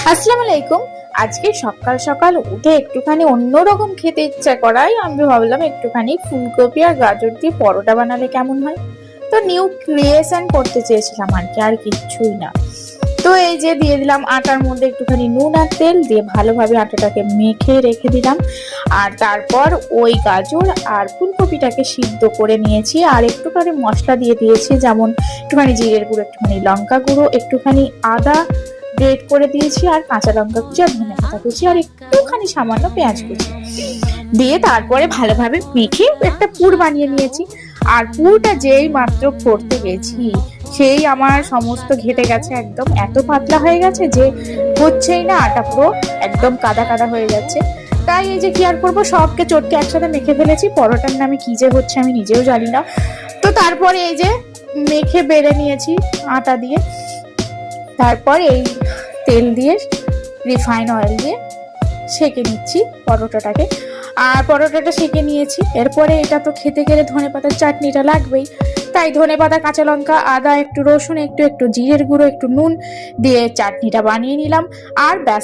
আসসালামু আলাইকুম। আজকে সকাল সকাল উঠে একটুখানি অন্যরকম খেতে ইচ্ছা করায় আমি ভাবলাম একটুখানি ফুলকপি আর গাজর দিয়ে পরোটা বানালে কেমন হয়। তো নিউ ক্রিয়েশন করতে চেয়েছিলাম আর কিচ্ছুই না। তো এই যে দিয়ে দিলাম আটার মধ্যে একটুখানি নুন আর তেল দিয়ে ভালোভাবে আটাটাকে মেখে রেখে দিলাম। আর তারপর ওই গাজর আর ফুলকপিটাকে সিদ্ধ করে নিয়েছি আর একটুখানি মশলা দিয়ে দিয়েছি, যেমন একটুখানি জিরের গুঁড়ো, একটুখানি লঙ্কা গুঁড়ো, একটুখানি আদা গ্রেট করে দিয়েছি আর কাঁচা লঙ্কা কুচি আর ধনে পাতা কুচি আর একটুখানি সামান্য পেঁয়াজ কুচি দিয়ে তারপরে ভালোভাবে মেখে একটা পুর বানিয়ে নিয়েছি। আর পুরটা যেই মাত্র করতে গেছি সেই আমার সমস্ত ঘেটে গেছে, একদম এত পাতলা হয়ে গেছে যে হচ্ছেই না, আটা পুরো একদম কাদা কাদা হয়ে যাচ্ছে। তাই এই যে কি আর করবো, সবকে চটকে একসাথে মেখে ফেলেছি। পরোটার নামে কি যে হচ্ছে আমি নিজেও জানি না। তো তারপরে এই যে মেখে বেড়ে নিয়েছি আটা দিয়ে, তারপর এই তেল দিয়ে রিফাইন অয়েল দিয়ে সেঁকে নিচ্ছি পরোটাটাকে। আর পরোটাটা সেঁকে নিয়েছি, এরপরে এটা তো খেতে গেলে ধনেপাতার চাটনিটা লাগবেই। তাই ধনেপাতা, কাঁচা লঙ্কা, আদা, একটু রসুন, একটু জিরের গুঁড়ো, একটু নুন দিয়ে চাটনিটা বানিয়ে নিলাম। আর ব্যাস।